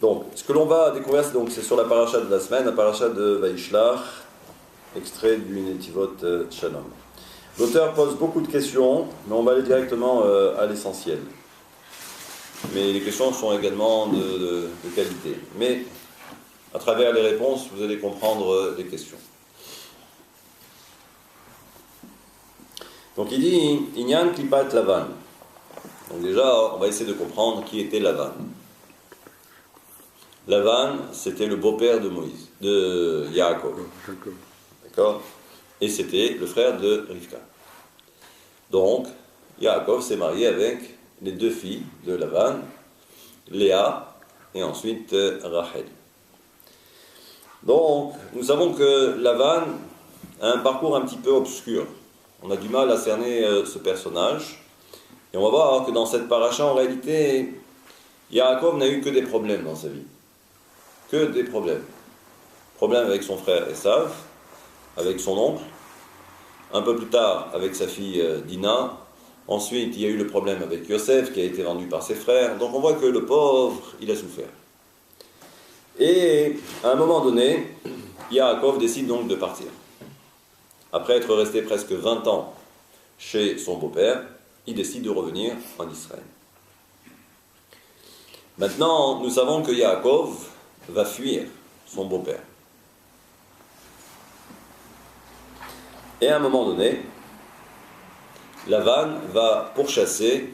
Donc, ce que l'on va découvrir, c'est sur la paracha de la semaine, la paracha de Vaishlach, extrait du Netivot Shalom. L'auteur pose beaucoup de questions, mais on va aller directement à l'essentiel. Mais les questions sont également de qualité. Mais à travers les réponses, vous allez comprendre les questions. Donc il dit Inyan Klipat Lavan. Donc déjà, on va essayer de comprendre qui était Lavan. Lavan, c'était le beau-père de Moïse, de Yaakov. D'accord ? Et c'était le frère de Rivka. Donc, Yaakov s'est marié avec les deux filles de Lavan, Léa et ensuite Rachel. Donc, nous savons que Lavan a un parcours un petit peu obscur. On a du mal à cerner ce personnage. Et on va voir que dans cette paracha, en réalité, Yaakov n'a eu que des problèmes dans sa vie. Que des problèmes. Problème avec son frère Esav, avec son oncle, un peu plus tard avec sa fille Dina. Ensuite, il y a eu le problème avec Yosef qui a été vendu par ses frères. Donc on voit que le pauvre, il a souffert. Et à un moment donné, Yaakov décide donc de partir. Après être resté presque 20 ans chez son beau-père, il décide de revenir en Israël. Maintenant, nous savons que Yaakov va fuir son beau-père. Et à un moment donné, Lavan va pourchasser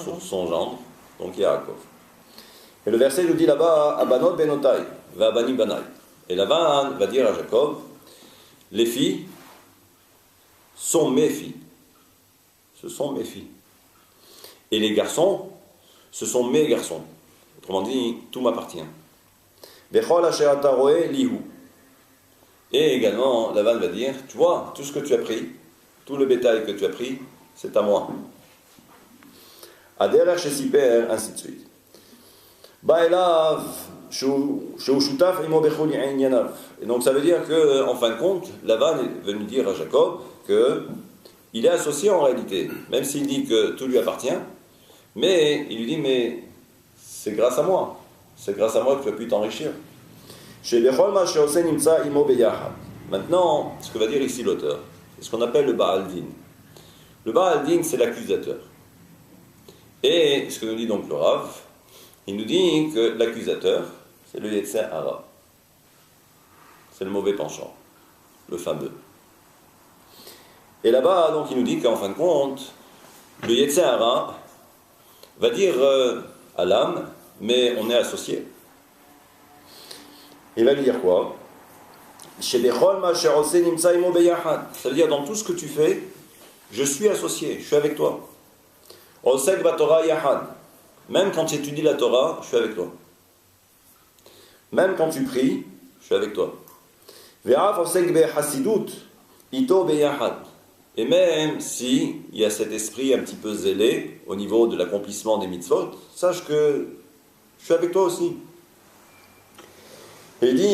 son gendre, donc Yaakov. Et le verset nous dit là-bas, Abanot benotai, va abani banai. Et Lavan va dire à Jacob, les filles sont mes filles. Ce sont mes filles. Et les garçons, ce sont mes garçons. Autrement dit, tout m'appartient. Bechol asher ata roe lihu. Et également, Lavan va dire, tu vois, tout ce que tu as pris, tout le bétail que tu as pris, c'est à moi. Aderer shesiper, ainsi de suite. Ba'elav shutaf imo bechol yanav. Et donc ça veut dire que, en fin de compte, Lavan est venu dire à Jacob que il est associé en réalité, même s'il dit que tout lui appartient, mais il lui dit, mais c'est grâce à moi que tu as pu t'enrichir. Maintenant, ce que va dire ici l'auteur, c'est ce qu'on appelle le Baal Din. Le Baal Din, c'est l'accusateur. Et ce que nous dit donc le Rav, il nous dit que l'accusateur, c'est le Yetzer Hara. C'est le mauvais penchant, le fameux. Et là-bas, donc, il nous dit qu'en fin de compte, le Yetzer Hara va dire à l'âme, mais on est associé. Il va lui dire quoi ? Ça veut dire dans tout ce que tu fais, je suis associé, je suis avec toi. Même quand tu étudies la Torah, je suis avec toi. Même quand tu pries, je suis avec toi. Et même si il y a cet esprit un petit peu zélé au niveau de l'accomplissement des mitzvot, sache que je suis avec toi aussi. Et il dit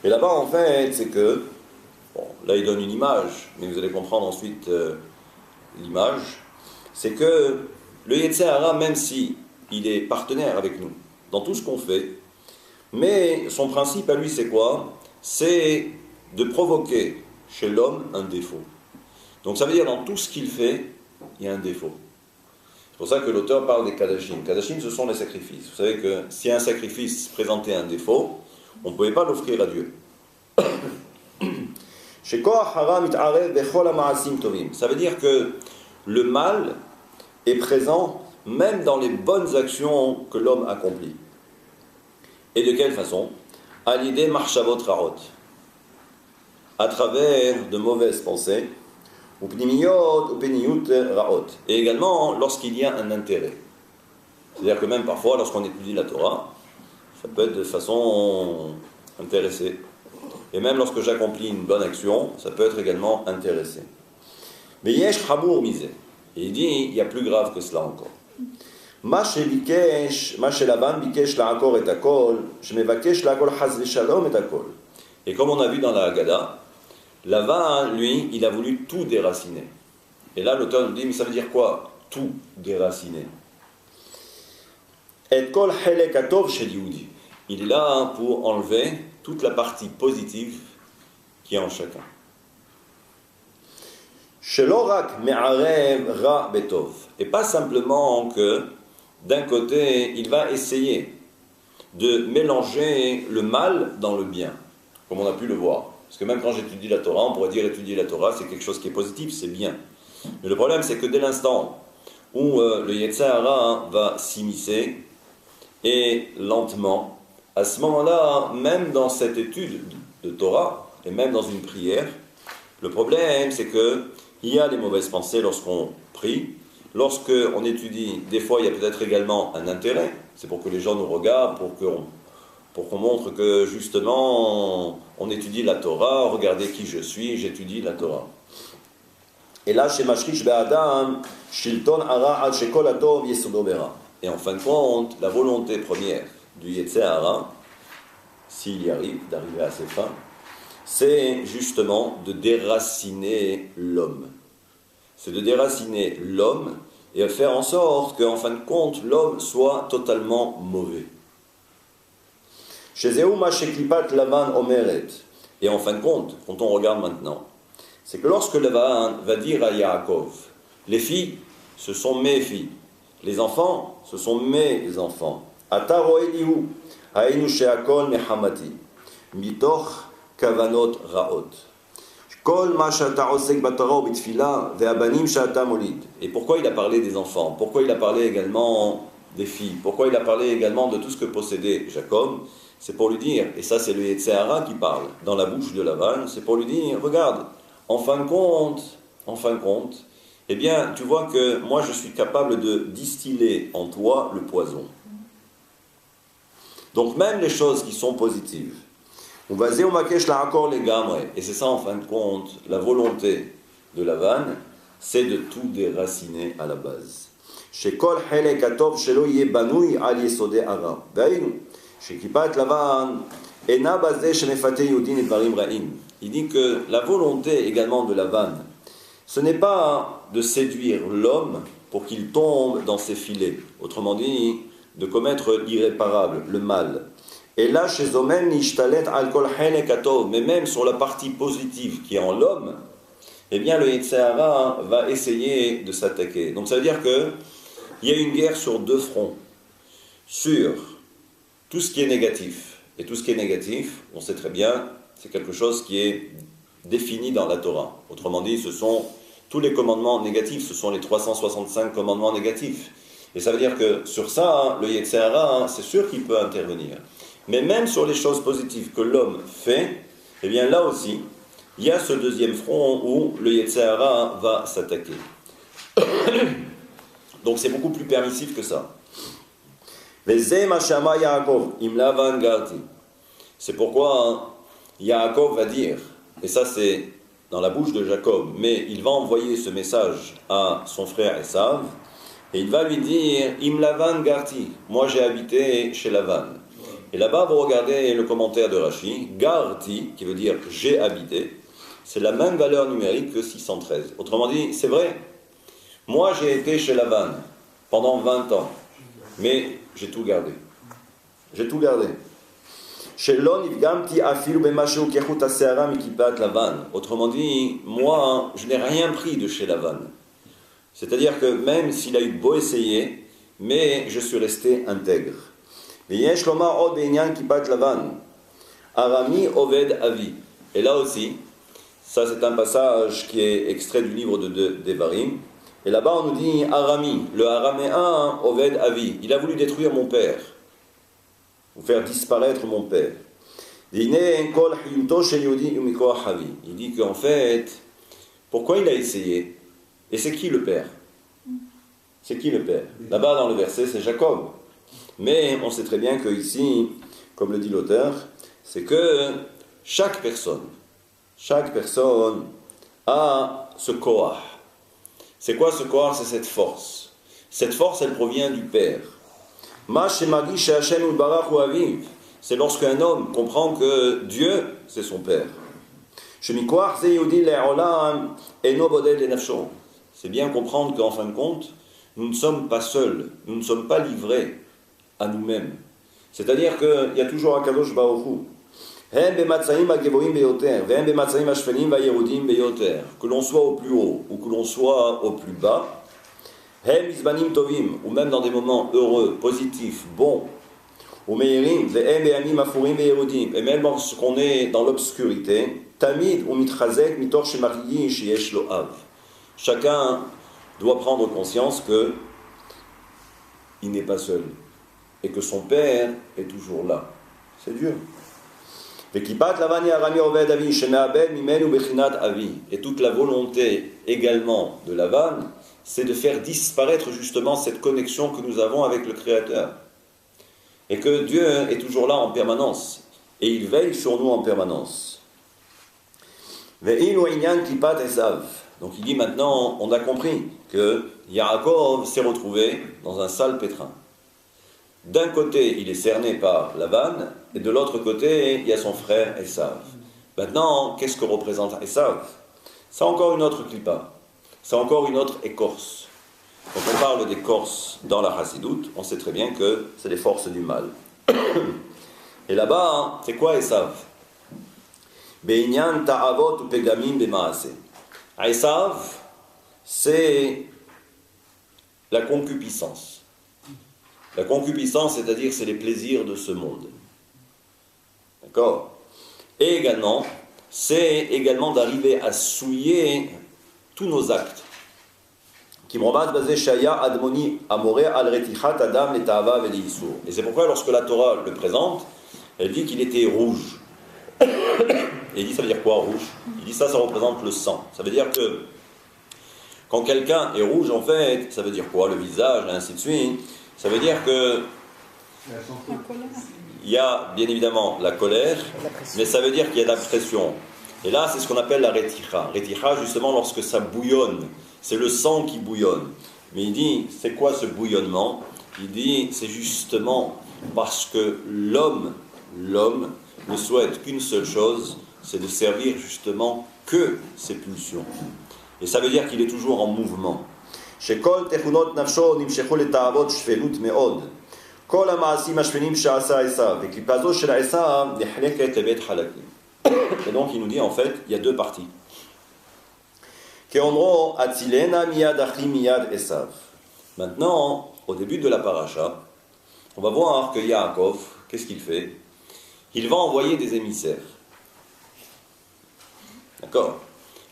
et là-bas en fait c'est que bon, là il donne une image, mais vous allez comprendre ensuite l'image, c'est que le Yetzer Hara, même si il est partenaire avec nous dans tout ce qu'on fait, mais son principe à lui c'est quoi ? C'est de provoquer chez l'homme un défaut. Donc ça veut dire dans tout ce qu'il fait, il y a un défaut. C'est pour ça que l'auteur parle des Kadashim. Kadashim, ce sont les sacrifices. Vous savez que si un sacrifice présentait un défaut, on ne pouvait pas l'offrir à Dieu. Ça veut dire que le mal est présent même dans les bonnes actions que l'homme accomplit. Et de quelle façon ? À l'idée marchavot rarot, à travers de mauvaises pensées, ou pnimiyot, ou peniyut raot, et également lorsqu'il y a un intérêt. C'est-à-dire que même parfois, lorsqu'on étudie la Torah, ça peut être de façon intéressée. Et même lorsque j'accomplis une bonne action, ça peut être également intéressé. Mais yesh chamour misé. Et il dit, il y a plus grave que cela encore. מה שלבן ביקש לעקור את הכל, שמבקש לעקור חס ושלום את הכל. Et comme on a vu dans la Haggadah, Lavan, lui, il a voulu tout déraciner. Et là, l'auteur nous dit, mais ça veut dire quoi? Tout déraciner. Et kol helek hatov shel Yehudi. Il est là pour enlever toute la partie positive qui est en chacun. Shelo rak me'arev ra betov. Et pas simplement que, d'un côté, il va essayer de mélanger le mal dans le bien, comme on a pu le voir. Parce que même quand j'étudie la Torah, on pourrait dire étudier la Torah, c'est quelque chose qui est positif, c'est bien. Mais le problème, c'est que dès l'instant où le Yetzer Hara va s'immiscer, et lentement, à ce moment-là, même dans cette étude de Torah, et même dans une prière, le problème, c'est que il y a des mauvaises pensées lorsqu'on prie, lorsqu'on étudie, des fois il y a peut-être également un intérêt, c'est pour que les gens nous regardent, pour qu'on montre que justement on étudie la Torah, regardez qui je suis, j'étudie la Torah. Et là, chez Mashrish Be'adam, Shilton Hara al Shekol Atov Yesodo Bera. Et en fin de compte, la volonté première du Yetzer Hara, s'il y arrive, d'arriver à ses fins, c'est justement de déraciner l'homme. C'est de déraciner l'homme et de faire en sorte qu'en fin de compte, l'homme soit totalement mauvais. Chez Zeuma Sheklipat Lavan Omeret. Et en fin de compte, quand on regarde maintenant, c'est que lorsque Lavan va dire à Yaakov, les filles, ce sont mes filles, les enfants, ce sont mes enfants. Ata ro'elihu, hainu she'akol mehamati, mitoch kavanot ra'ot. Kol ma she'ata osek b'torah u'b'tfila, ve'abanim she'ata molid. Et pourquoi il a parlé des enfants? Pourquoi il a parlé également des filles? Pourquoi il a parlé également de tout ce que possédait Jacob? C'est pour lui dire, et ça c'est le Yetzer Hara qui parle dans la bouche de Lavan, c'est pour lui dire, regarde, en fin de compte, eh bien, tu vois que moi je suis capable de distiller en toi le poison. Donc même les choses qui sont positives, on va dire, et c'est ça en fin de compte, la volonté de Lavan, c'est de tout déraciner à la base. Chez Kol Helek Atov Shelo Yeh Banui Al Yesodei Hara. Chez Kippat Lavan, Ena Bazeh Shemefate Yudin et Barim Raim. Il dit que la volonté également de Lavan, ce n'est pas de séduire l'homme pour qu'il tombe dans ses filets. Autrement dit, de commettre l'irréparable, le mal. Et là, chez Zomem Nishtalet Al-Kol Helek Atov, mais même sur la partie positive qui est en l'homme, eh bien le Yetzer Hara va essayer de s'attaquer. Donc ça veut dire qu'il y a une guerre sur deux fronts. Sur tout ce qui est négatif. Et tout ce qui est négatif, on sait très bien, c'est quelque chose qui est défini dans la Torah. Autrement dit, ce sont tous les commandements négatifs, ce sont les 365 commandements négatifs. Et ça veut dire que sur ça, le Yetzer Hara, c'est sûr qu'il peut intervenir. Mais même sur les choses positives que l'homme fait, eh bien là aussi, il y a ce deuxième front où le Yetzer Hara va s'attaquer. Donc c'est beaucoup plus permissif que ça. C'est pourquoi Yaakov va dire, et ça c'est dans la bouche de Jacob, mais il va envoyer ce message à son frère Esav, et il va lui dire, Im Lavan Garti, moi j'ai habité chez Lavan. Et là-bas, vous regardez le commentaire de Rashi, Garti, qui veut dire j'ai habité, c'est la même valeur numérique que 613. Autrement dit, c'est vrai, moi j'ai été chez Lavan pendant 20 ans, mais j'ai tout gardé. J'ai tout gardé. Autrement dit, moi, je n'ai rien pris de chez Lavan. C'est-à-dire que même s'il a eu beau essayer, mais je suis resté intègre. Et là aussi, ça c'est un passage qui est extrait du livre de Devarim. Et là-bas on nous dit Arami, le araméen Oved Avi, il a voulu détruire mon père, ou faire disparaître mon père. Il dit qu'en fait, pourquoi il a essayé? Et c'est qui le père? C'est qui le père? Là-bas dans le verset c'est Jacob. Mais on sait très bien que ici, comme le dit l'auteur, c'est que chaque personne a ce koach. C'est quoi ce koach? C'est cette force. Cette force, elle provient du Père. C'est lorsqu'un homme comprend que Dieu, c'est son Père. c'est bien comprendre qu'en fin de compte, nous ne sommes pas seuls, nous ne sommes pas livrés à nous-mêmes. C'est-à-dire qu'il y a toujours un Kadosh Baruch Hu. Que l'on soit au plus haut ou que l'on soit au plus bas, ou même dans des moments heureux, positifs, bons, et même lorsqu'on est dans l'obscurité, chacun doit prendre conscience qu'il n'est pas seul et que son Père est toujours là. C'est Dieu. Et toute la volonté également de Lavan, c'est de faire disparaître justement cette connexion que nous avons avec le Créateur. Et que Dieu est toujours là en permanence. Et il veille sur nous en permanence. Donc il dit maintenant, on a compris que Yaakov s'est retrouvé dans un sale pétrin. D'un côté, il est cerné par Lavan, et de l'autre côté, il y a son frère Esav. Maintenant, qu'est-ce que représente Esav? C'est encore une autre clipa, c'est encore une autre écorce. Quand on parle d'écorce dans la Chassidoute, on sait très bien que c'est les forces du mal. Et là-bas, c'est quoi Esav? Be'inyan ta'avot ou pegamim be'maaseh. Esav, c'est la concupiscence. La concupiscence, c'est-à-dire, c'est les plaisirs de ce monde. D'accord? Et également, c'est également d'arriver à souiller tous nos actes. Et c'est pourquoi, lorsque la Torah le présente, elle dit qu'il était rouge. Et il dit, ça veut dire quoi, rouge? Il dit, ça représente le sang. Ça veut dire que, quand quelqu'un est rouge, en fait, ça veut dire quoi? Le visage, et ainsi de suite. Ça veut dire que il y a bien évidemment la colère, mais ça veut dire qu'il y a de la pression. Et là, c'est ce qu'on appelle la réticha. Réticha, justement, lorsque ça bouillonne, c'est le sang qui bouillonne. Mais il dit, c'est quoi ce bouillonnement? Il dit, c'est justement parce que l'homme ne souhaite qu'une seule chose, c'est de servir justement que ses pulsions. Et ça veut dire qu'il est toujours en mouvement. שכל תכונות נפשו נמשכו לתאוות שפלות מאוד. כל המעשים השפלים שעשה עשיו, וקליפתו של עשיו נחלקת לבית חלקים. Et donc il nous dit en fait, il y a deux parties. כאומרו, הצילנה מיד אחי מיד עשיו. Maintenant, au début de la paracha, on va voir que Yaakov, qu'est-ce qu'il fait? Il va envoyer des émissaires. D'accord?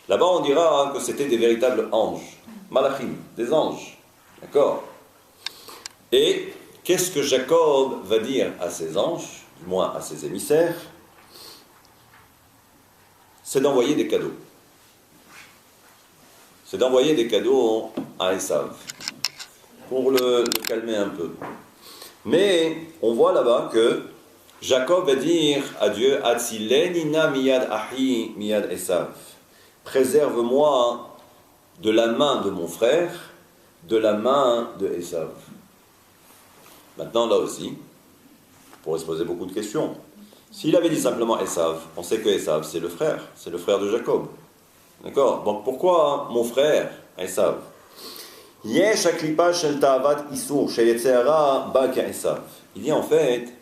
Là-bas, on dira que c'était des véritables anges. Malachim, des anges. D'accord? Et qu'est-ce que Jacob va dire à ces anges, du moins à ses émissaires? C'est d'envoyer des cadeaux. C'est d'envoyer des cadeaux à Esav, pour le calmer un peu. Mais on voit là-bas que Jacob va dire à Dieu, Atzilenina miyad ahi miyad Esav. Préserve-moi de la main de mon frère, de la main de Esav. Maintenant, là aussi, on pourrait se poser beaucoup de questions. S'il avait dit simplement Esav, on sait que Esav, c'est le frère de Jacob. D'accord? Donc pourquoi mon frère, Esav? Il dit en fait,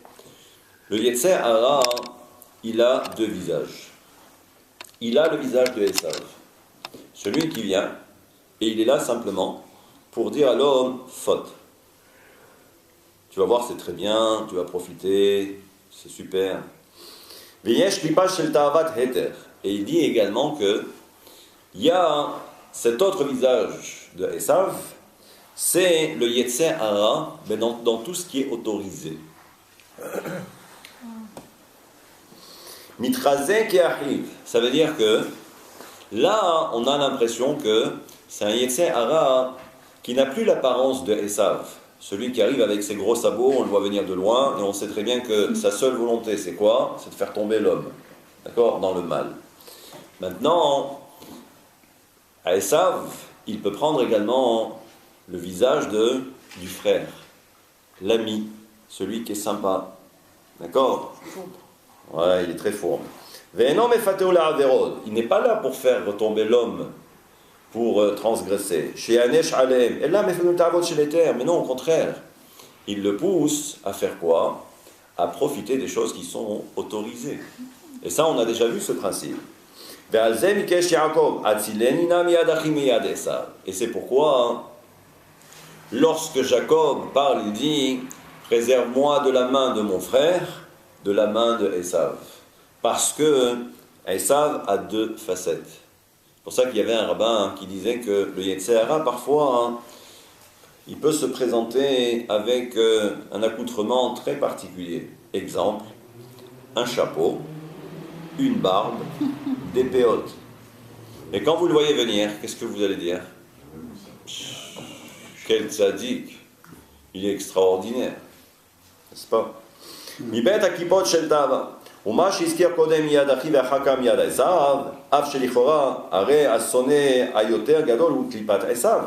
le Yetzer Hara, il a deux visages. Il a le visage de Esav, celui qui vient, et il est là simplement pour dire à l'homme, faute. Tu vas voir, c'est très bien, tu vas profiter, c'est super. Et il dit également que il y a cet autre visage de Esav, c'est le Yetzer Hara, mais dans tout ce qui est autorisé. Mitrazek et arrive, ça veut dire que là, on a l'impression que c'est un Yetzer Hara qui n'a plus l'apparence de Esav. Celui qui arrive avec ses gros sabots, on le voit venir de loin, et on sait très bien que sa seule volonté, c'est quoi? C'est de faire tomber l'homme, d'accord? Dans le mal. Maintenant, à Esav, il peut prendre également le visage du frère, l'ami, celui qui est sympa, d'accord? Ouais, il est très fourbe. Il n'est pas là pour faire retomber l'homme, pour transgresser. Chez Anesh Alem. Et là, mais non, au contraire. Il le pousse à faire quoi? À profiter des choses qui sont autorisées. Et ça, on a déjà vu ce principe. Et c'est pourquoi, lorsque Jacob parle, il dit « Préserve-moi de la main de mon frère, de la main de Esav. » Parce que Esav a deux facettes. C'est pour ça qu'il y avait un rabbin qui disait que le Yetzer Hara, parfois, il peut se présenter avec un accoutrement très particulier. Exemple, un chapeau, une barbe, des péotes. Et quand vous le voyez venir, qu'est-ce que vous allez dire? Quel tzaddik! Il est extraordinaire. N'est-ce pas? מבית הכיפות של תאווה, ומה שהזכיר קודם מיד אחי ואחר כך מיד עשיו, אף שלכאורה הרי השונא היותר גדול הוא קליפת עשיו.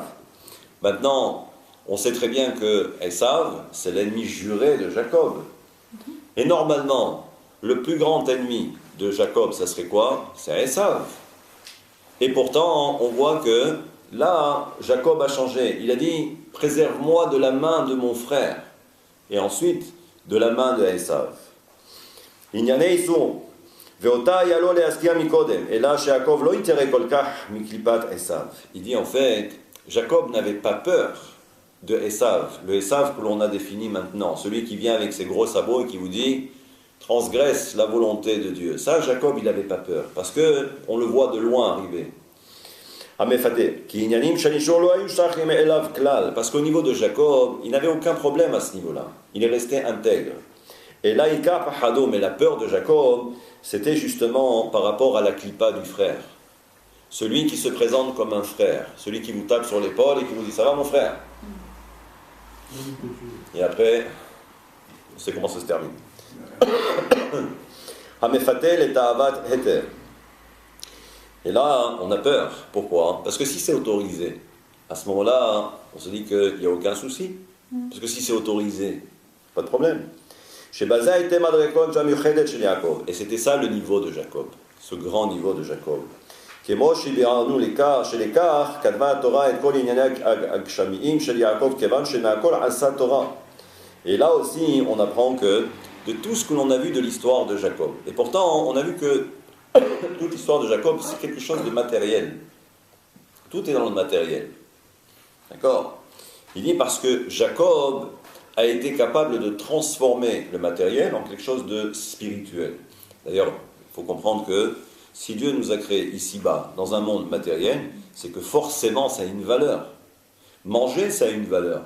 Maintenant, on sait très bien que Esav, c'est l'ennemi juré de Jacob. Et normalement, le plus grand ennemi de Jacob, ça serait quoi? C'est Esav. Et pourtant, on voit que là, Jacob a changé. Il a dit, préserve-moi de la main de mon frère. Et ensuite, de la main de Esav. Et là, Jacob, il dit en fait, Jacob n'avait pas peur de Esav, le Esav que l'on a défini maintenant, celui qui vient avec ses gros sabots et qui vous dit transgresse la volonté de Dieu. Ça, Jacob, il n'avait pas peur, parce qu'on le voit de loin arriver. Parce qu'au niveau de Jacob, il n'avait aucun problème à ce niveau-là. Il est resté intègre. Et là, mais la peur de Jacob, c'était justement par rapport à la clipa du frère. Celui qui se présente comme un frère, celui qui vous tape sur l'épaule et qui vous dit « ça va mon frère ?» Et après, on sait comment ça se termine. Et là, on a peur. Pourquoi? Parce que si c'est autorisé, à ce moment-là, on se dit qu'il n'y a aucun souci. Parce que si c'est autorisé, pas de problème. Et c'était ça le niveau de Jacob, ce grand niveau de Jacob. Et là aussi, on apprend que de tout ce que l'on a vu de l'histoire de Jacob, et pourtant, on a vu que toute l'histoire de Jacob, c'est quelque chose de matériel. Tout est dans le matériel. D'accord? Il dit parce que Jacob a été capable de transformer le matériel en quelque chose de spirituel. D'ailleurs, il faut comprendre que si Dieu nous a créés ici-bas, dans un monde matériel, c'est que forcément ça a une valeur. Manger, ça a une valeur.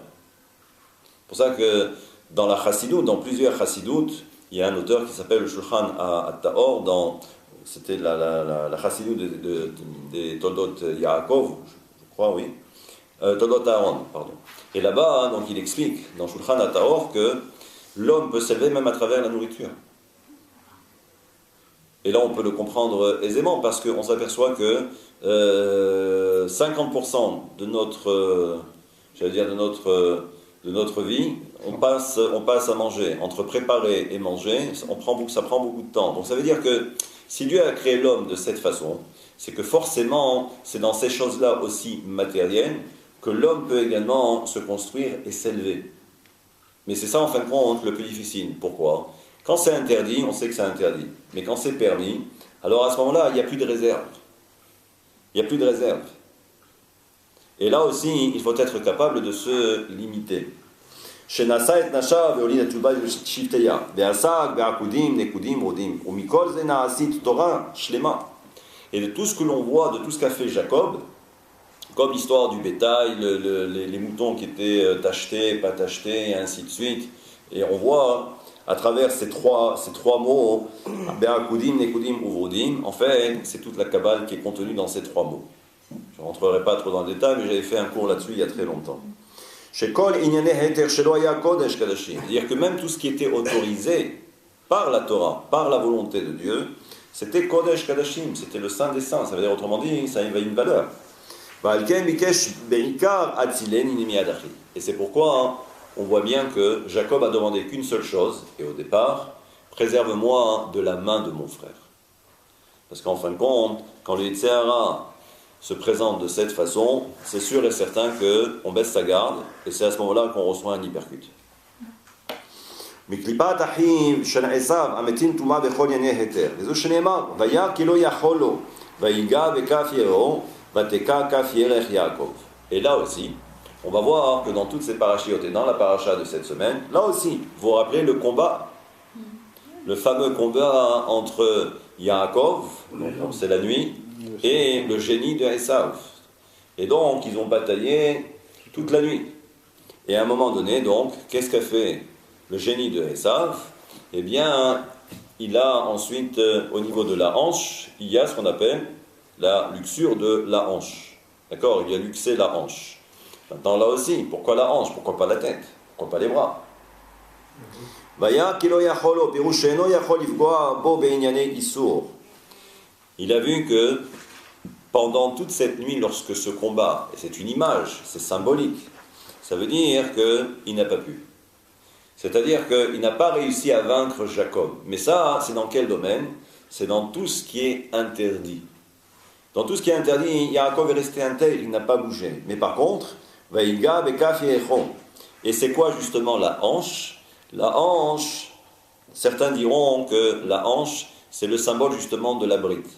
C'est pour ça que dans la chassidoute, dans plusieurs chassidoutes, il y a un auteur qui s'appelle le Shulchan Taor, c'était la chassidoute des Toldot Yaakov, je crois, oui. Toldot Aaron, pardon. Et là-bas, donc, il explique dans Shulchan Taor que l'homme peut s'élever même à travers la nourriture. Et là, on peut le comprendre aisément parce qu'on s'aperçoit que 50% de notre, de notre vie, on passe à manger. Entre préparer et manger, ça prend beaucoup de temps. Donc ça veut dire que si Dieu a créé l'homme de cette façon, c'est que forcément, c'est dans ces choses-là aussi matérielles que l'homme peut également se construire et s'élever. Mais c'est ça, en fin de compte, le plus difficile. Pourquoi? Quand c'est interdit, on sait que c'est interdit. Mais quand c'est permis, alors à ce moment-là, il n'y a plus de réserve. Il n'y a plus de réserve. Et là aussi, il faut être capable de se limiter. Et de tout ce que l'on voit, de tout ce qu'a fait Jacob, comme l'histoire du bétail, les moutons qui étaient tachetés, pas tachetés, et ainsi de suite. Et on voit à travers ces trois mots, Be'akudim, Nekudim, Uvrodim, en fait, c'est toute la Kabbale qui est contenue dans ces trois mots. Je ne rentrerai pas trop dans le détail, mais j'avais fait un cours là-dessus il y a très longtemps. C'est-à-dire que même tout ce qui était autorisé par la Torah, par la volonté de Dieu, c'était Kodesh Kadashim, c'était le Saint des Saints. Ça veut dire, autrement dit, ça avait une valeur. Et c'est pourquoi on voit bien que Jacob a demandé qu'une seule chose, et au départ, préserve-moi de la main de mon frère. Parce qu'en fin de compte, quand le Yetzer Hara se présente de cette façon, c'est sûr et certain qu'on baisse sa garde, et c'est à ce moment-là qu'on reçoit un hypercute. מקליפת אחיו של עשיו המתין טומאה בכל ימי היתר, וזו שנאמר, וירא כי לא יכול לו, ויגע בכף ירעו, ותקע כף ירך יעקב. Et là aussi, on va voir que dans toutes ces parachiotes et dans la paracha de cette semaine, là aussi, vous vous rappelez le combat, le fameux combat entre Yaakov, donc c'est la nuit, et le génie de Esav. Et donc, ils ont bataillé toute la nuit. Et à un moment donné, donc, qu'est-ce qu'a fait le génie de Esav? Eh bien, il a ensuite, au niveau de la hanche, il y a ce qu'on appelle la luxure de la hanche. D'accord? Il a luxé la hanche. Maintenant, là aussi, pourquoi la hanche? Pourquoi pas la tête? Pourquoi pas les bras? Il a vu que pendant toute cette nuit, lorsque ce combat, et c'est une image, c'est symbolique, ça veut dire qu'il n'a pas pu. C'est-à-dire qu'il n'a pas réussi à vaincre Jacob. Mais ça, c'est dans quel domaine? C'est dans tout ce qui est interdit. Dans tout ce qui est interdit, Yaakov est resté intel, il n'a pas bougé. Mais par contre, et c'est quoi justement la hanche? La hanche, certains diront que la hanche, c'est le symbole justement de la brite.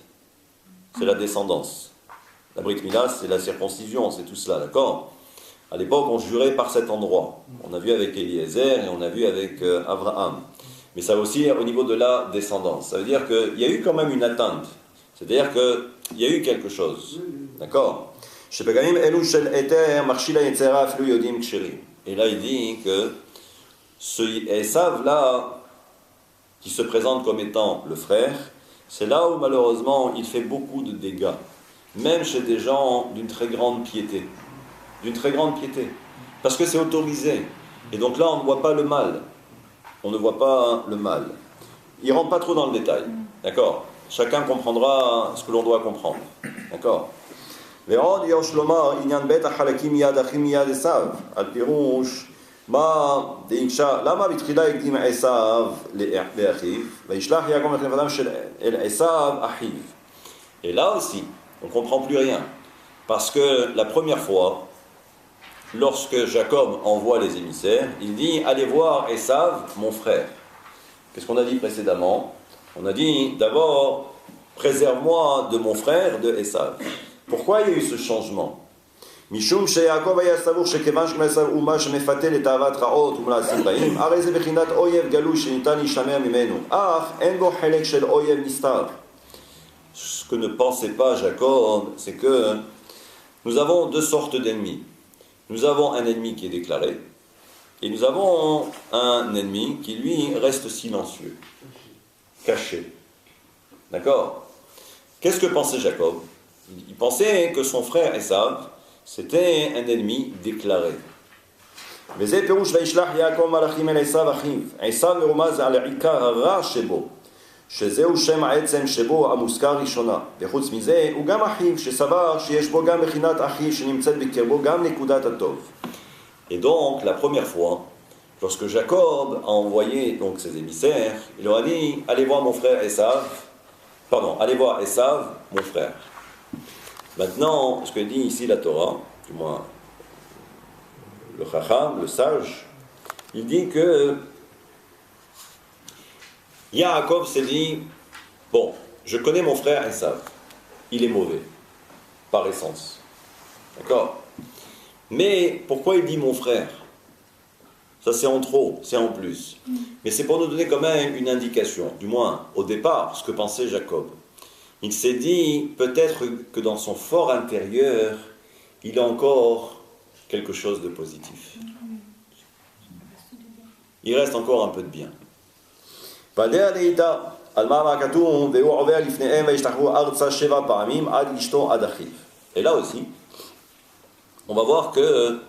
C'est la descendance. La brite mila, c'est la circoncision, c'est tout cela, d'accord? À l'époque, on jurait par cet endroit. On a vu avec Eliezer et on a vu avec Abraham. Mais ça aussi au niveau de la descendance. Ça veut dire qu'il y a eu quand même une atteinte. C'est-à-dire qu'il y a eu quelque chose. D'accord? Et là, il dit que ce Esav-là, qui se présente comme étant le frère, c'est là où malheureusement il fait beaucoup de dégâts. Même chez des gens d'une très grande piété. D'une très grande piété. Parce que c'est autorisé. Et donc là, on ne voit pas le mal. On ne voit pas le mal. Il ne rentre pas trop dans le détail. D'accord? Chacun comprendra ce que l'on doit comprendre. D'accord? ועוד יש לומר עניין בית החלקים מיד אחים מיד עשיו, על פירוש למה בתחילה הקדים עשיו לאחיו וישלח יעקב מחלפתם אל עשיו אחיו. Et là aussi, on ne comprend plus rien. Parce que la première fois, lorsque Jacob envoie les émissaires, il dit « Allez voir Esav, mon frère ». Qu'est-ce qu'on a dit précédemment? On a dit d'abord « Préserve-moi de mon frère, de Esav ». Pourquoi il y a eu ce changement? משום שיעקב היה סבור שכיוון שמעשיו אומה שמפתה לתאוות רעות ומעשים רעים, הרי זה בחינת אויב גלוי שניתן להישמר ממנו, אך אין בו חלק של אויב נסתר. Ce que ne pensait pas Jacob, c'est que nous avons deux sortes d'ennemis. Nous avons un ennemi qui est déclaré, et nous avons un ennemi qui, lui, reste silencieux, caché. D'accord? Qu'est-ce que pensait Jacob? Il pensait que son frère Esav, c'était un ennemi déclaré. וזה פירוש וישלח יעקב מלאכים אל עשיו אחיו. עשיו מרומז על עיקר הרע שבו, שזהו שם העצם שבו המוזכר ראשונה. וחוץ מזה הוא גם אחיו שסבר שיש בו גם בחינת אחיו שנמצאת בקרבו גם נקודת הטוב. Et donc la première fois, lorsque Jacob a envoyé donc ses émissaires, il leur a dit allez voir mon frère Esav, allez voir Esav, mon frère. Maintenant, ce que dit ici la Torah, du moins le Chacham, le sage, il dit que Yaakov s'est dit, bon, je connais mon frère Esav, il est mauvais, par essence. D'accord? Mais pourquoi il dit mon frère? Ça c'est en trop, c'est en plus. Mais c'est pour nous donner quand même une indication, du moins au départ, ce que pensait Jacob. Il s'est dit, peut-être que dans son fort intérieur, il a encore quelque chose de positif. Il reste encore un peu de bien. Et là aussi, on va voir que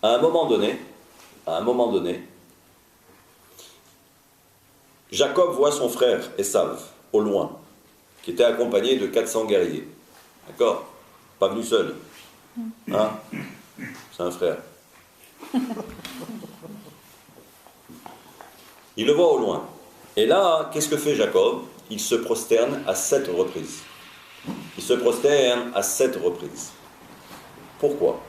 à un moment donné, Jacob voit son frère Esav au loin, qui était accompagné de 400 guerriers. D'accord? Pas venu seul. Hein? C'est un frère. Il le voit au loin. Et là, qu'est-ce que fait Jacob? Il se prosterne à 7 reprises. il se prosterne à 7 reprises. Pourquoi?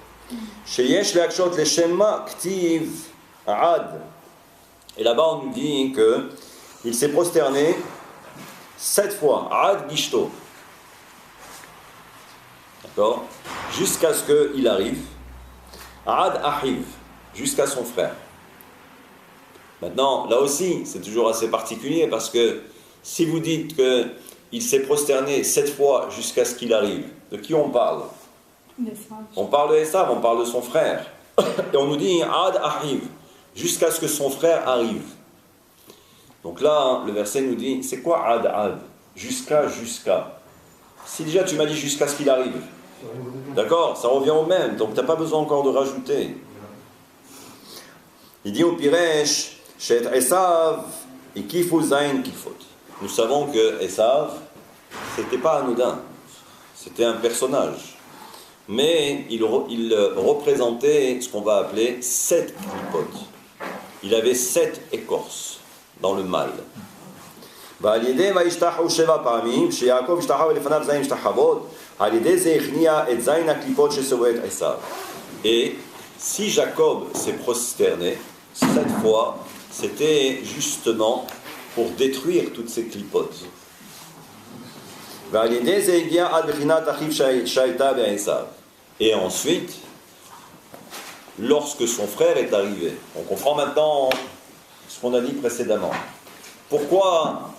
Sheyesh leakshot leshema ktiv ad. Et là-bas, on nous dit qu'il s'est prosterné 7 fois. Ad gishto. D'accord? Jusqu'à ce qu'il arrive. Ad ahiv. Jusqu'à son frère. Maintenant, là aussi, c'est toujours assez particulier parce que si vous dites qu'il s'est prosterné 7 fois jusqu'à ce qu'il arrive, de qui on parle? On parle de Esav, on parle de son frère. Et on nous dit Ad ahiv, jusqu'à ce que son frère arrive. Donc là, le verset nous dit, c'est quoi Ad? Jusqu'à. Si déjà tu m'as dit jusqu'à ce qu'il arrive, d'accord, ça revient au même, donc tu n'as pas besoin encore de rajouter. Il dit au Piresh, Shet Esav, Ikifu Zain Kifot. Nous savons que Esav, c'était pas anodin, c'était un personnage. Mais il représentait ce qu'on va appeler 7 clipotes. Il avait 7 écorces dans le mal. Et si Jacob s'est prosterné 7 fois, c'était justement pour détruire toutes ces clipotes. Et ensuite, lorsque son frère est arrivé, on comprend maintenant ce qu'on a dit précédemment. Pourquoi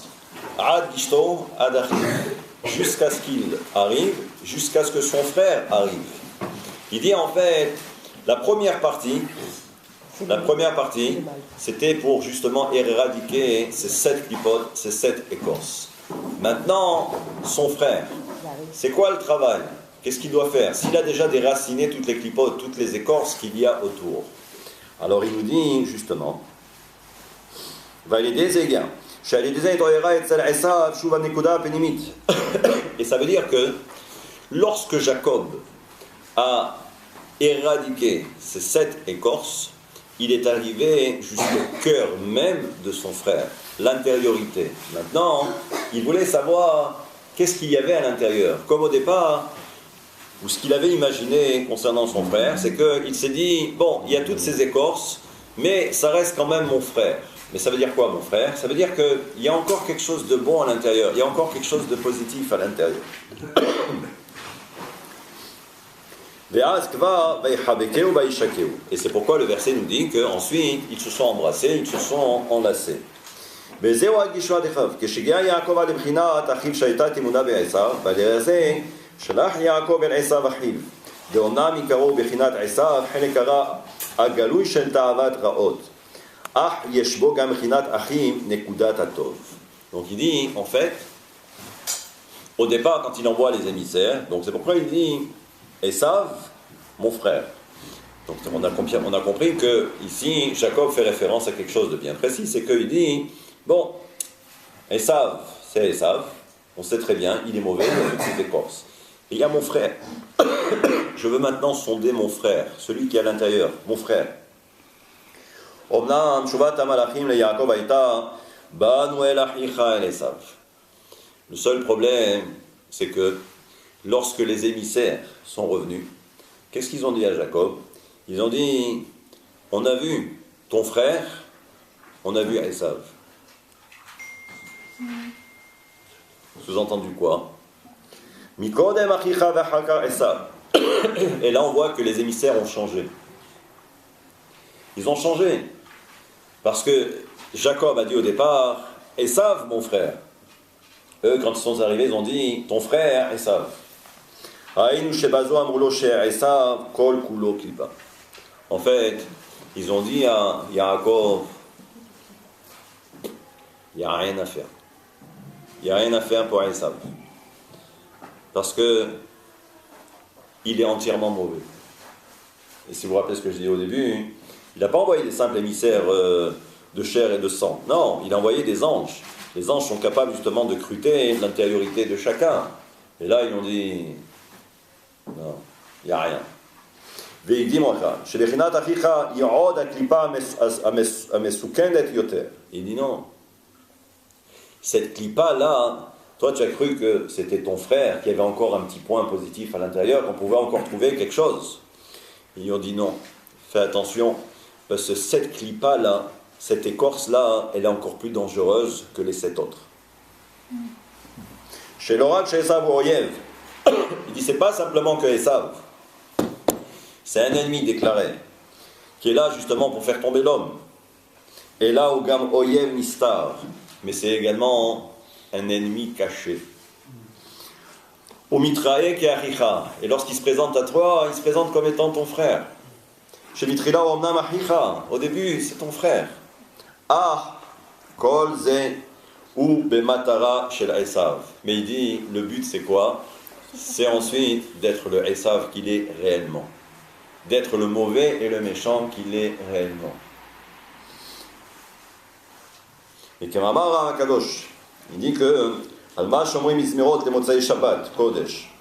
Ad Gishto, Ad Achiv, jusqu'à ce qu'il arrive, jusqu'à ce que son frère arrive. Il dit en fait, la première partie, c'était pour justement éradiquer ces 7 clipotes, ces 7 écorces. Maintenant, son frère, c'est quoi le travail? Qu'est-ce qu'il doit faire? S'il a déjà déraciné toutes les clipotes, toutes les écorces qu'il y a autour. Alors il nous dit justement, et ça veut dire que lorsque Jacob a éradiqué ces 7 écorces, il est arrivé jusqu'au cœur même de son frère, l'intériorité. Maintenant, il voulait savoir qu'est-ce qu'il y avait à l'intérieur. Comme au départ, ou ce qu'il avait imaginé concernant son frère, c'est qu'il s'est dit, bon, il y a toutes ces écorces, mais ça reste quand même mon frère. Mais ça veut dire quoi, mon frère? Ça veut dire qu'il y a encore quelque chose de bon à l'intérieur, il y a encore quelque chose de positif à l'intérieur. Et c'est pourquoi le verset nous dit qu'ensuite, ils se sont embrassés, ils se sont enlacés. Donc il dit, en fait, au départ, quand il envoie les émissaires, donc c'est pourquoi il dit Esav, mon frère. Donc on a compris que ici Jacob fait référence à quelque chose de bien précis, c'est qu'il dit, bon, Esav, c'est Esav, on sait très bien, il est mauvais, il a toutes ses écorces. Et il y a mon frère. Je veux maintenant sonder mon frère, celui qui est à l'intérieur, mon frère. Le seul problème, c'est que lorsque les émissaires sont revenus, qu'est-ce qu'ils ont dit à Jacob? Ils ont dit, on a vu ton frère, on a vu Esav. Sous-entendu quoi? Et là on voit que les émissaires ont changé. Ils ont changé. Parce que Jacob a dit au départ, Esav, mon frère. Eux, quand ils sont arrivés, ils ont dit, ton frère, Esav. En fait, ils ont dit à Yaakov, il n'y a rien à faire. Il n'y a rien à faire pour Esav. Parce que il est entièrement mauvais. Et si vous vous rappelez ce que je disais au début, il n'a pas envoyé des simples émissaires de chair et de sang. Non, il a envoyé des anges. Les anges sont capables justement de scruter l'intériorité de chacun. Et là, ils ont dit, non, il n'y a rien. Il dit non. Cette clipa-là, Toi, tu as cru que c'était ton frère qui avait encore un petit point positif à l'intérieur, qu'on pouvait encore trouver quelque chose. Ils lui ont dit non, fais attention, parce que cette clipa-là, cette écorce-là, elle est encore plus dangereuse que les 7 autres. Chez Lorak, chez Esav ou Oyev, il dit c'est pas simplement que Esav, c'est un ennemi déclaré, qui est là justement pour faire tomber l'homme. Et là, au Gam Oyev Nistar, mais c'est également un ennemi caché. Au Mitrae qui Achicha, et lorsqu'il se présente à toi, il se présente comme étant ton frère. Chez Mitrila Omnam Achicha, au début, c'est ton frère. Ah, Kol Ze ou Bematara chez l'Esav. Mais il dit, le but c'est quoi? C'est ensuite d'être le Esav qu'il est réellement. D'être le mauvais et le méchant qu'il est réellement. Et Kemamar HaKadosh, il dit que Alma Shomrim Izmirot Lemotzai Shabbat, Kodesh.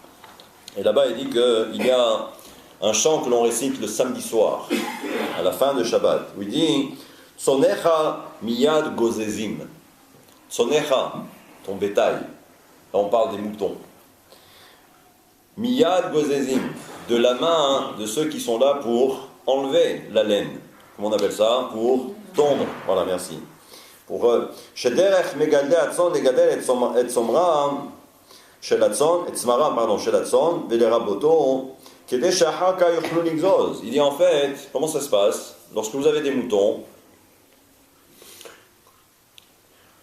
Et là-bas il dit qu'il y a un chant que l'on récite le samedi soir, à la fin de Shabbat, où il dit Tsonecha Miyad Gozezim. Tsonecha, ton bétail. Là on parle des moutons. Miyad Gozezim, de la main de ceux qui sont là pour enlever la laine. Comment on appelle ça? Pour tondre. Voilà, merci. Pour Shederech Megadle Atzon Negadel et Somra Shel Atzon, et Tzmara, pardon, Shel Atzon, Veleraboto, Kede Shahaka Yochlu Nigzoz. Il dit en fait, comment ça se passe? Lorsque vous avez des moutons,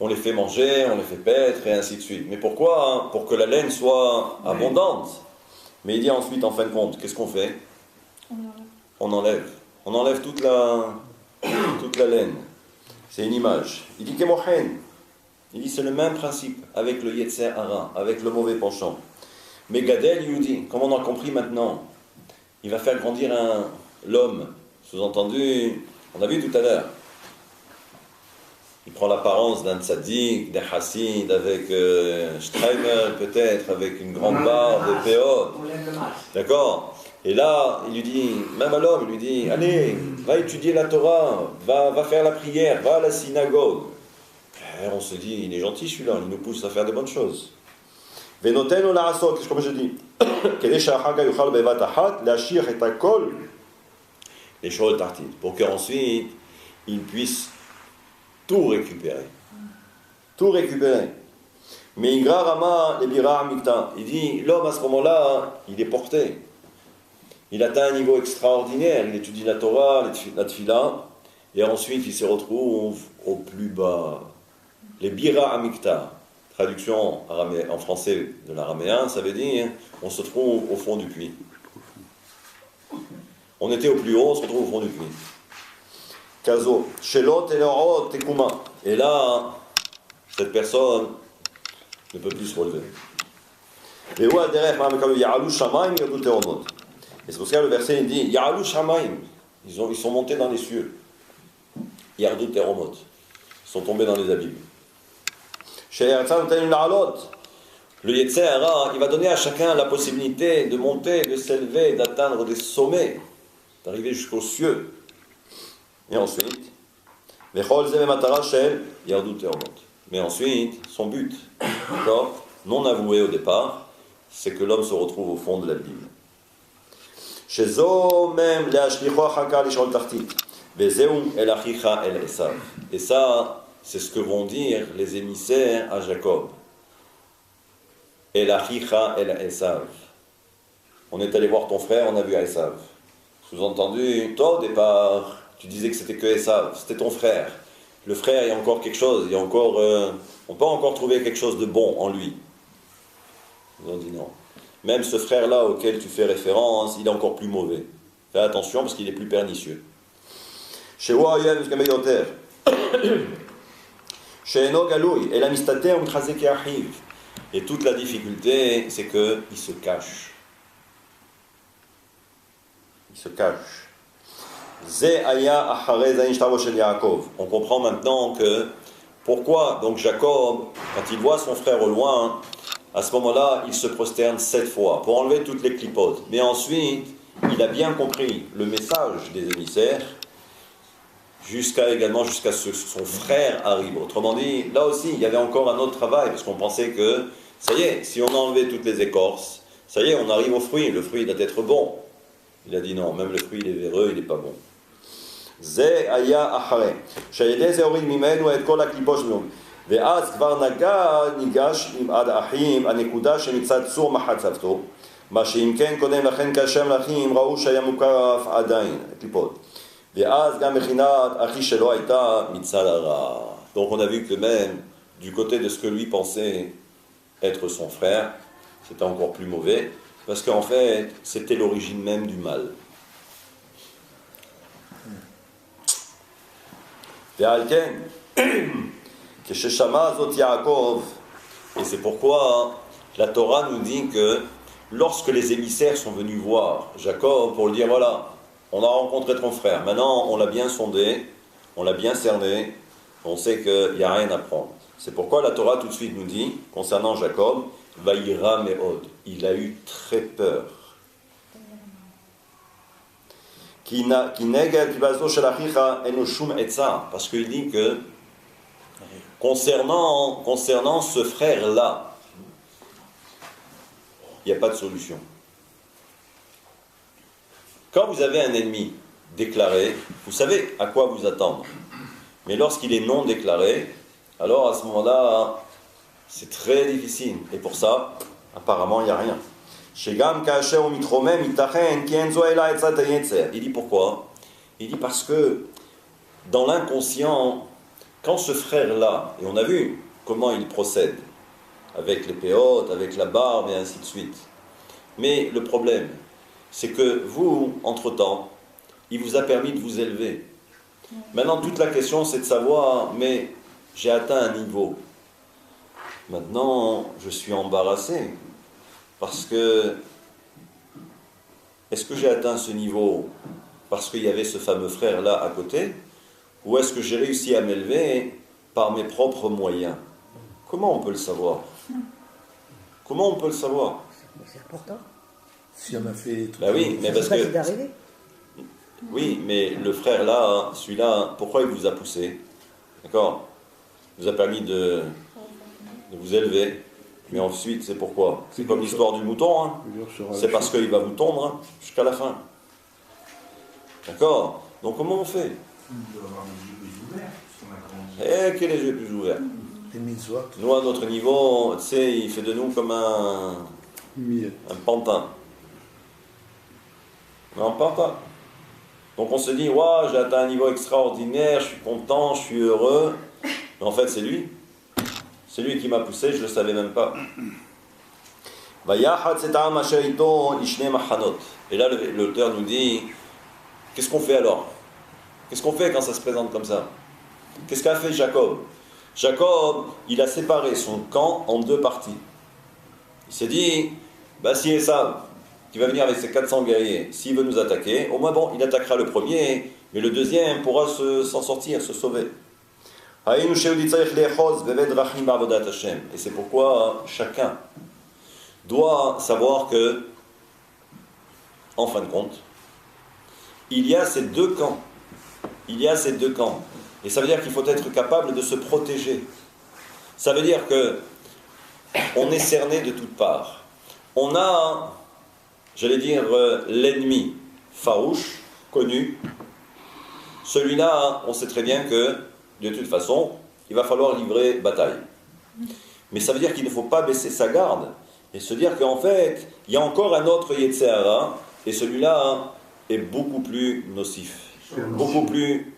on les fait manger, on les fait paître, et ainsi de suite. Mais pourquoi? Pour que la laine soit abondante. Mais il dit ensuite, en fin de compte, qu'est-ce qu'on fait? On enlève. On enlève toute la laine. C'est une image. Il dit Kemochen. Il dit c'est le même principe avec le Yetzer Hara, avec le mauvais penchant. Mais Gadel Yehudi, comme on a compris maintenant, il va faire grandir l'homme. Sous-entendu, on a vu tout à l'heure. Il prend l'apparence d'un tzaddik, d'un chassid, avec Streimer peut-être, avec une grande barbe, de péot. D'accord? Et là, il lui dit, même à l'homme, il lui dit, allez, va étudier la Torah, va faire la prière, va à la synagogue. Et on se dit, il est gentil celui-là, il nous pousse à faire de bonnes choses. Venotenu la'asot, comme je dis, les choses tartives, pour qu'ensuite, il puisse tout récupérer. Tout récupérer. Mais Igra Rama, les Bira Amikta, il dit, l'homme à ce moment-là, il est porté. Il atteint un niveau extraordinaire, il étudie la Torah, la Tfila, et ensuite il se retrouve au plus bas. Les Bira Amikta, traduction en français de l'araméen, ça veut dire on se trouve au fond du puits. On était au plus haut, on se retrouve au fond du puits. Kazo, Shelot Elorot Tekuma. Et là, cette personne ne peut plus se relever. Et c'est pour ça que le verset il dit Ya'alu Shamaim. Ils sont montés dans les cieux. Yardu Teromot. Ils sont tombés dans les abîmes. Le Yetzer Hara, il va donner à chacun la possibilité de monter, de s'élever, d'atteindre des sommets, d'arriver jusqu'aux cieux. Et ensuite, mais ensuite, son but, d'accord, non avoué au départ, c'est que l'homme se retrouve au fond de l'abîme. Et ça, c'est ce que vont dire les émissaires à Jacob. El Achicha El Esav. On est allé voir ton frère, on a vu Esav. Sous-entendu, toi au départ, tu disais que c'était que Esav, c'était ton frère. Le frère, il y a encore quelque chose, on peut encore trouver quelque chose de bon en lui. Ils ont dit non. Même ce frère-là auquel tu fais référence, il est encore plus mauvais. Fais attention parce qu'il est plus pernicieux. Chez Waoyen, jusqu'à Meyoter. Chez Enoch Aloui, et la mistater, qui arrive. Et toute la difficulté, c'est qu'il se cache. Il se cache. On comprend maintenant que pourquoi donc Jacob, quand il voit son frère au loin, à ce moment-là, il se prosterne 7 fois pour enlever toutes les clipotes. Mais ensuite, il a bien compris le message des émissaires jusqu'à ce que son frère arrive. Autrement dit, là aussi, il y avait encore un autre travail parce qu'on pensait que Ça y est, si on a enlevé toutes les écorces, ça y est, on arrive au fruit. Le fruit doit être bon. Il a dit non, même le fruit, il est véreux, il n'est pas bon. זה היה אחרי, שעל ידי זה הוריד ממנו את כל הקליפות שלנו, ואז כבר ניגש עם עד האחים הנקודה שמצד צור מחצבתו, מה שאם כן קודם לכן כאשר מלאכים ראו שהיה מוקף עדיין, הקליפות, ואז גם מכינת אחי שלו הייתה מצד הרע. Donc on a vu que même du côté de ce que lui pensait être son frère, c'était encore plus mauvais, parce qu'en fait c'était l'origine même du mal. ועל כן, כששמע זאת יעקב, et c'est pourquoi la Torah nous dit que lorsque les émissaires sont venus voir Jacob pour lui dire voilà, on a rencontré ton frère, maintenant on l'a bien sondé, on l'a bien cerné, on sait qu'il n'y a rien à prendre. C'est pourquoi la Torah tout de suite nous dit, concernant Jacob, Vaïra Me'od, il a eu très peur. Parce qu'il dit que concernant ce frère-là, il n'y a pas de solution. Quand vous avez un ennemi déclaré, vous savez à quoi vous attendre. Mais lorsqu'il est non déclaré, alors à ce moment-là, c'est très difficile. Et pour ça, apparemment, il n'y a rien. Il dit pourquoi? Il dit parce que dans l'inconscient, quand ce frère-là, et on a vu comment il procède, avec les péotes, avec la barbe et ainsi de suite. Mais le problème, c'est que vous, entre-temps, il vous a permis de vous élever. Maintenant, toute la question, c'est de savoir, mais j'ai atteint un niveau. Maintenant, je suis embarrassé. Parce que, est-ce que j'ai atteint ce niveau parce qu'il y avait ce fameux frère-là à côté, ou est-ce que j'ai réussi à m'élever par mes propres moyens? Comment on peut le savoir? Comment on peut le savoir? C'est important. Si on a fait tout oui, mais parce que... d'arriver. Oui, mais le frère-là, celui-là, pourquoi il vous a poussé? D'accord? Il vous a permis de vous élever. Mais ensuite, c'est pourquoi? C'est comme l'histoire du mouton, hein. C'est parce qu'il va vous tondre hein, jusqu'à la fin. D'accord? Donc comment on fait? Il doit avoir les yeux plus ouverts, Eh, quel est les yeux plus ouverts? mitzvot. Nous, à notre niveau, tu sais, il fait de nous comme un pantin. Un pantin. Donc on se dit, ouais, j'ai atteint un niveau extraordinaire, je suis content, je suis heureux. Mais en fait, c'est lui. C'est lui qui m'a poussé, je ne le savais même pas. Et là, l'auteur nous dit, qu'est-ce qu'on fait alors? Qu'est-ce qu'on fait quand ça se présente comme ça? Qu'est-ce qu'a fait Jacob? Jacob, il a séparé son camp en deux parties. Il s'est dit, bah si Esav, qui va venir avec ses 400 guerriers, s'il veut nous attaquer, au moins bon, il attaquera le premier, mais le deuxième pourra s'en sortir, se sauver. Et c'est pourquoi chacun doit savoir que, en fin de compte, il y a ces deux camps. Il y a ces deux camps. Et ça veut dire qu'il faut être capable de se protéger. Ça veut dire que on est cerné de toutes parts. On a, j'allais dire, l'ennemi farouche, connu. Celui-là, on sait très bien que, de toute façon, il va falloir livrer bataille. Mais ça veut dire qu'il ne faut pas baisser sa garde et se dire qu'en fait, il y a encore un autre Yetzer-Hara, et celui-là est beaucoup plus nocif. Beaucoup plus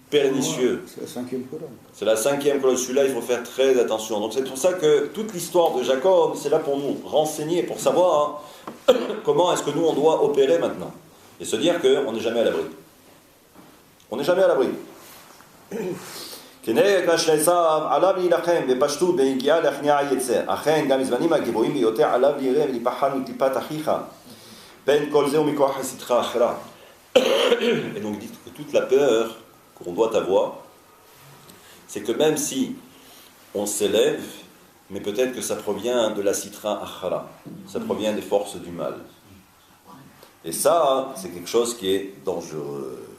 pernicieux. C'est la cinquième colonne. C'est la cinquième colonne. Celui-là, il faut faire très attention. Donc c'est pour ça que toute l'histoire de Jacob, c'est là pour nous renseigner, pour savoir comment est-ce que nous, on doit opérer maintenant. Et se dire qu'on n'est jamais à l'abri. On n'est jamais à l'abri. כנגד עשיו עליו להילחם בפשטות בהגיעה להכניע היצר. אכן גם בזמנים הגבוהים ביותר עליו לירא ולהיפחד מקליפת אחיך. בין כל זה ומכוח חסידך אחרא. Et donc dit que toute la peur qu'on doit avoir, c'est que même si on s'élève, mais peut-être que ça provient de la citra achara, ça provient des forces du mal. Et ça, c'est quelque chose qui est dangereux.